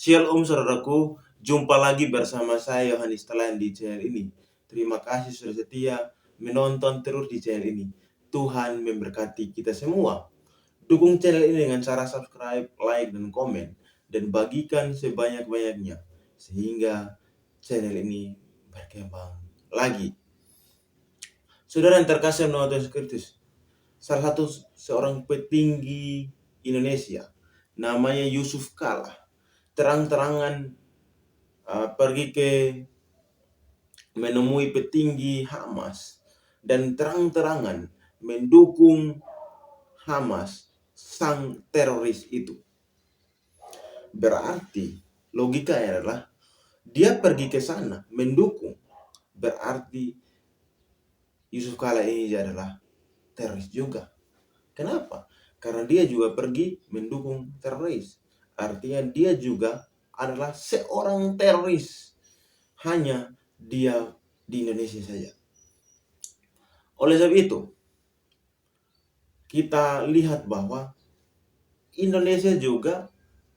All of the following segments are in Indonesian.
Shalom saudaraku, jumpa lagi bersama saya Yohanes Talan di channel ini. Terima kasih sudah setia menonton terus di channel ini. Tuhan memberkati kita semua. Dukung channel ini dengan cara subscribe, like, dan komen. Dan bagikan sebanyak-banyaknya sehingga channel ini berkembang lagi. Saudara yang terkasih menurut Yesus Kristus, salah satu seorang petinggi Indonesia namanya Yusuf Kala terang-terangan pergi ke menemui petinggi Hamas dan terang-terangan mendukung Hamas, sang teroris itu. Berarti logikanya adalah dia pergi ke sana mendukung, berarti Yusuf Kala ini adalah teroris juga. Kenapa? Karena dia juga pergi mendukung teroris. Artinya dia juga adalah seorang teroris. Hanya dia di Indonesia saja. Oleh sebab itu, kita lihat bahwa Indonesia juga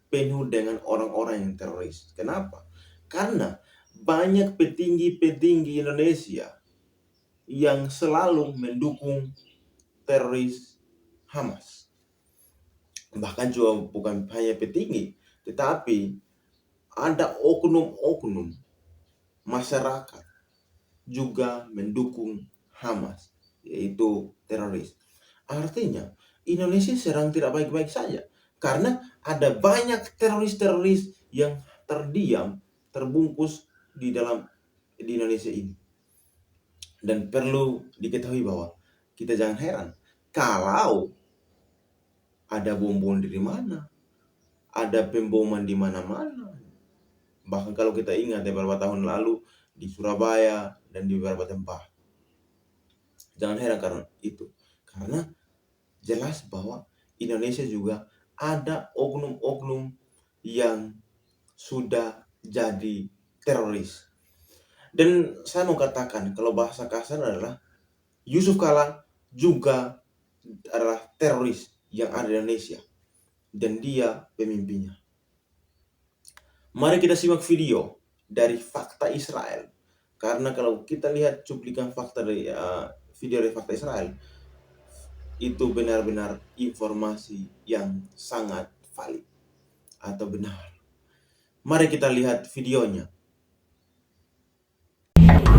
penuh dengan orang-orang yang teroris. Kenapa? Karena banyak petinggi-petinggi Indonesia yang selalu mendukung teroris Hamas. Bahkan juga bukan hanya petinggi, tetapi ada oknum-oknum masyarakat juga mendukung Hamas, yaitu teroris. Artinya Indonesia sedang tidak baik-baik saja, karena ada banyak teroris-teroris yang terdiam, terbungkus di Indonesia ini. Dan perlu diketahui bahwa kita jangan heran kalau ada bom dari mana, ada pemboman di mana-mana. Bahkan kalau kita ingat beberapa tahun lalu di Surabaya dan di beberapa tempat. Jangan heran karena itu. Karena jelas bahwa Indonesia juga ada oknum-oknum yang sudah jadi teroris. Dan saya mau katakan kalau bahasa kasar adalah Yusuf Kala juga adalah teroris yang ada di Indonesia, dan dia pemimpinnya. Mari kita simak video dari Fakta Israel. Karena kalau kita lihat cuplikan fakta dari video dari Fakta Israel, itu benar-benar informasi yang sangat valid atau benar. Mari kita lihat videonya.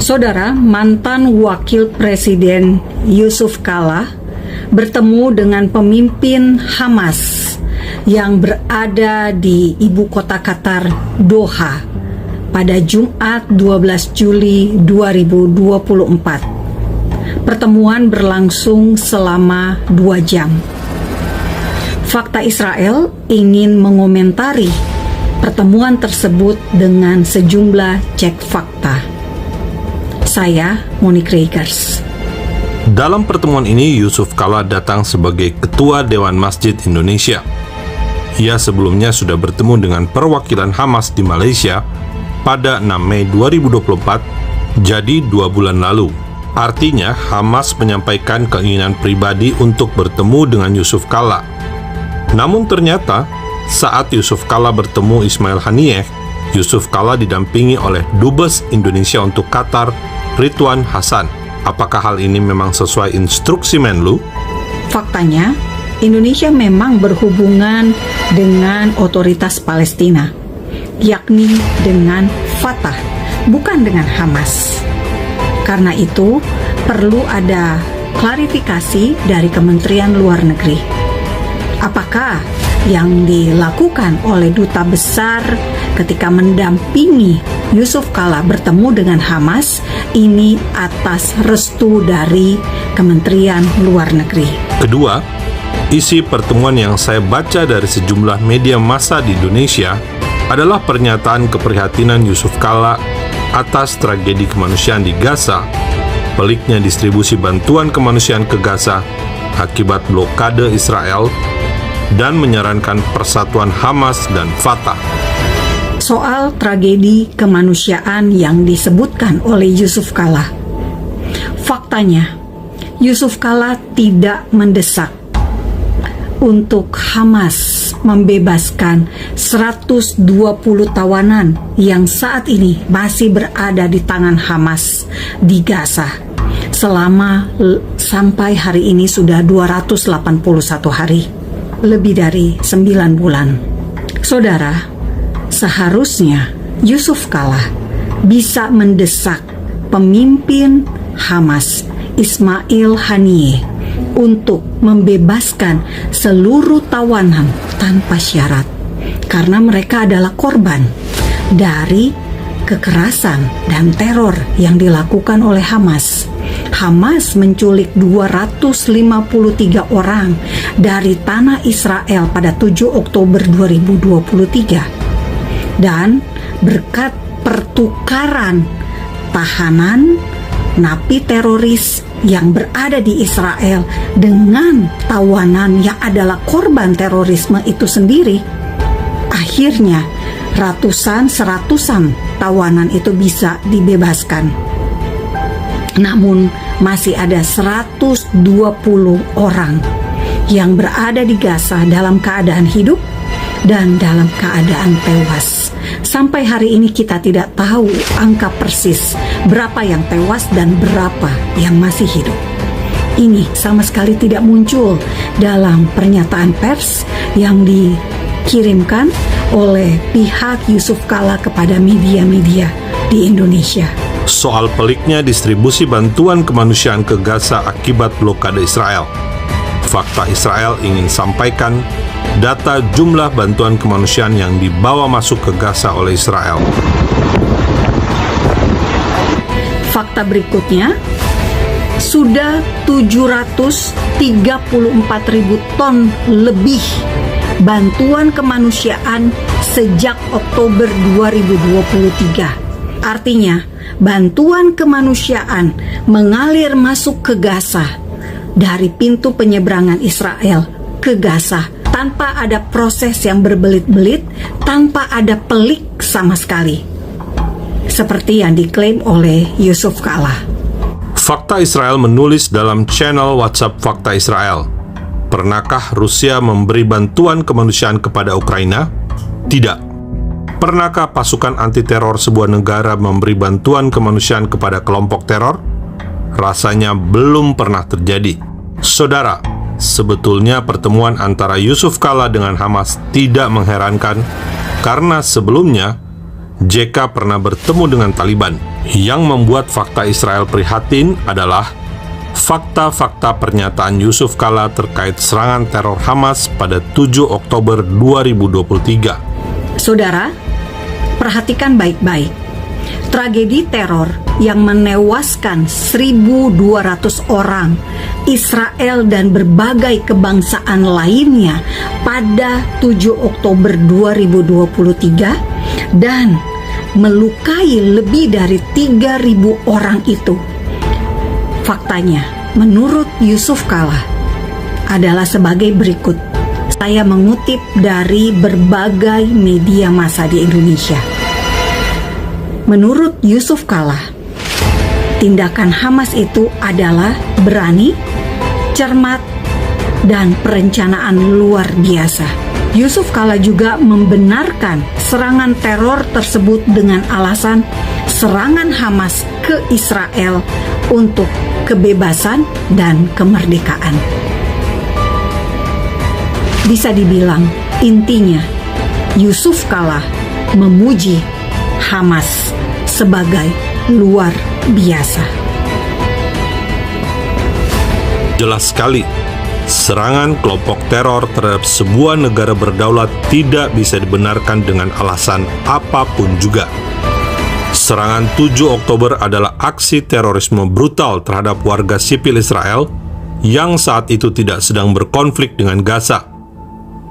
Saudara, mantan Wakil Presiden Yusuf Kala bertemu dengan pemimpin Hamas yang berada di ibu kota Qatar, Doha, pada Jumat 12 Juli 2024. Pertemuan berlangsung selama 2 jam. Fakta Israel ingin mengomentari pertemuan tersebut dengan sejumlah cek fakta. Saya, Monique Reigers. Dalam pertemuan ini, Yusuf Kala datang sebagai Ketua Dewan Masjid Indonesia. Ia sebelumnya sudah bertemu dengan perwakilan Hamas di Malaysia pada 6 Mei 2024, jadi 2 bulan lalu. Artinya, Hamas menyampaikan keinginan pribadi untuk bertemu dengan Yusuf Kala. Namun ternyata, saat Yusuf Kala bertemu Ismail Haniyeh, Yusuf Kala didampingi oleh Dubes Indonesia untuk Qatar, Ridwan Hasan. Apakah hal ini memang sesuai instruksi Menlu? Faktanya, Indonesia memang berhubungan dengan otoritas Palestina, yakni dengan Fatah, bukan dengan Hamas. Karena itu, perlu ada klarifikasi dari Kementerian Luar Negeri. Apakah yang dilakukan oleh Duta Besar ketika mendampingi Yusuf Kala bertemu dengan Hamas ini atas restu dari Kementerian Luar Negeri? Kedua, isi pertemuan yang saya baca dari sejumlah media massa di Indonesia adalah pernyataan keprihatinan Yusuf Kala atas tragedi kemanusiaan di Gaza, peliknya distribusi bantuan kemanusiaan ke Gaza akibat blokade Israel, dan menyarankan persatuan Hamas dan Fatah. Soal tragedi kemanusiaan yang disebutkan oleh Yusuf Kala, faktanya Yusuf Kala tidak mendesak untuk Hamas membebaskan 120 tawanan yang saat ini masih berada di tangan Hamas di Gaza. Sampai hari ini sudah 281 hari, lebih dari 9 bulan. Saudara, seharusnya Yusuf Kala bisa mendesak pemimpin Hamas, Ismail Haniyeh, untuk membebaskan seluruh tawanan tanpa syarat, karena mereka adalah korban dari kekerasan dan teror yang dilakukan oleh Hamas. Hamas menculik 253 orang dari tanah Israel pada 7 Oktober 2023, dan berkat pertukaran tahanan napi teroris yang berada di Israel dengan tawanan yang adalah korban terorisme itu sendiri, akhirnya seratusan tawanan itu bisa dibebaskan. Namun masih ada 120 orang yang berada di Gaza dalam keadaan hidup dan dalam keadaan tewas. Sampai hari ini kita tidak tahu angka persis berapa yang tewas dan berapa yang masih hidup. Ini sama sekali tidak muncul dalam pernyataan pers yang dikirimkan oleh pihak Yusuf Kala kepada media-media di Indonesia. Soal peliknya distribusi bantuan kemanusiaan ke Gaza akibat blokade Israel. Fakta Israel ingin sampaikan data jumlah bantuan kemanusiaan yang dibawa masuk ke Gaza oleh Israel. Fakta berikutnya, sudah 734.000 ton lebih bantuan kemanusiaan sejak Oktober 2023. Artinya, bantuan kemanusiaan mengalir masuk ke Gaza dari pintu penyeberangan Israel ke Gaza tanpa ada proses yang berbelit-belit, tanpa ada pelik sama sekali, seperti yang diklaim oleh Yusuf Kala. Fakta Israel menulis dalam channel WhatsApp Fakta Israel, pernahkah Rusia memberi bantuan kemanusiaan kepada Ukraina? Tidak. Pernahkah pasukan anti-teror sebuah negara memberi bantuan kemanusiaan kepada kelompok teror? Rasanya belum pernah terjadi. Saudara, sebetulnya pertemuan antara Yusuf Kala dengan Hamas tidak mengherankan, karena sebelumnya JK pernah bertemu dengan Taliban. Yang membuat fakta Israel prihatin adalah fakta-fakta pernyataan Yusuf Kala terkait serangan teror Hamas pada 7 Oktober 2023. Saudara, perhatikan baik-baik. Tragedi teror yang menewaskan 1.200 orang Israel dan berbagai kebangsaan lainnya pada 7 Oktober 2023 dan melukai lebih dari 3.000 orang itu. Faktanya, menurut Yusuf Kala, adalah sebagai berikut. Saya mengutip dari berbagai media massa di Indonesia. Menurut Yusuf Kala, tindakan Hamas itu adalah berani, cermat, dan perencanaan luar biasa. Yusuf Kala juga membenarkan serangan teror tersebut dengan alasan serangan Hamas ke Israel untuk kebebasan dan kemerdekaan. Bisa dibilang, intinya Yusuf Kala memuji Hamas sebagai luar biasa. Jelas sekali, serangan kelompok teror terhadap sebuah negara berdaulat tidak bisa dibenarkan dengan alasan apapun juga. Serangan 7 Oktober adalah aksi terorisme brutal terhadap warga sipil Israel yang saat itu tidak sedang berkonflik dengan Gaza.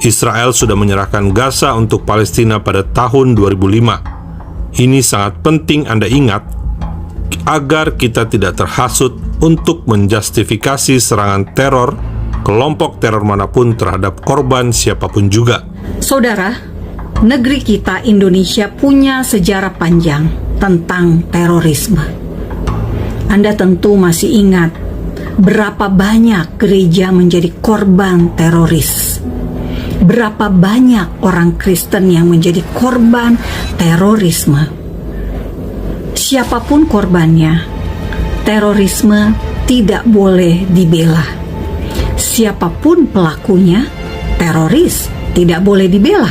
Israel sudah menyerahkan Gaza untuk Palestina pada tahun 2005. Ini sangat penting Anda ingat, agar kita tidak terhasut untuk menjustifikasi serangan teror kelompok teror manapun terhadap korban siapapun juga. Saudara, negeri kita Indonesia punya sejarah panjang tentang terorisme. Anda tentu masih ingat berapa banyak gereja menjadi korban teroris. berapa banyak orang Kristen yang menjadi korban terorisme. Siapapun korbannya, terorisme tidak boleh dibela. Siapapun pelakunya, teroris tidak boleh dibela.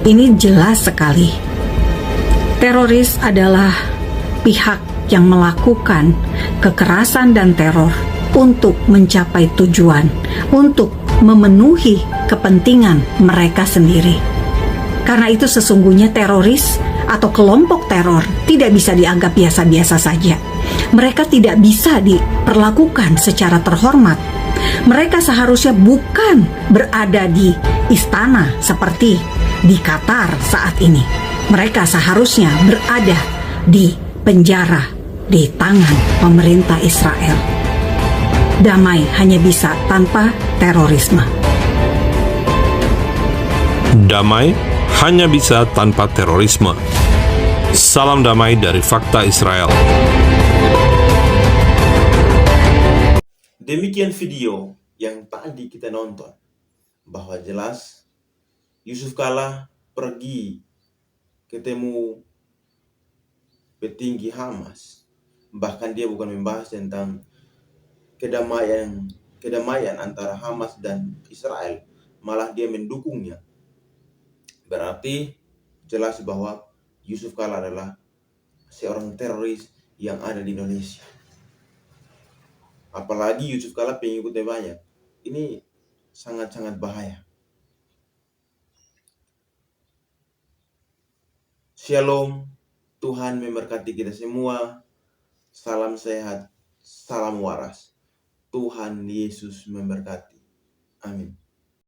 Ini jelas sekali. Teroris adalah pihak yang melakukan kekerasan dan teror untuk mencapai tujuan, untuk memenuhi kepentingan mereka sendiri. Karena itu sesungguhnya teroris atau kelompok teror tidak bisa dianggap biasa-biasa saja. Mereka tidak bisa diperlakukan secara terhormat. Mereka seharusnya bukan berada di istana seperti di Qatar saat ini. Mereka seharusnya berada di penjara di tangan pemerintah Israel. Damai hanya bisa tanpa terorisme. Damai hanya bisa tanpa terorisme. Salam damai dari Fakta Israel. Demikian video yang tadi kita nonton, bahwa jelas Yusuf Kala pergi ketemu petinggi Hamas. Bahkan dia bukan membahas tentang kedamaian antara Hamas dan Israel, malah dia mendukungnya. Berarti jelas bahwa Yusuf Kala adalah seorang teroris yang ada di Indonesia. Apalagi Yusuf Kala pengikutnya banyak. Ini sangat-sangat bahaya. Shalom, Tuhan memberkati kita semua. Salam sehat, salam waras. Tuhan Yesus memberkati. Amin.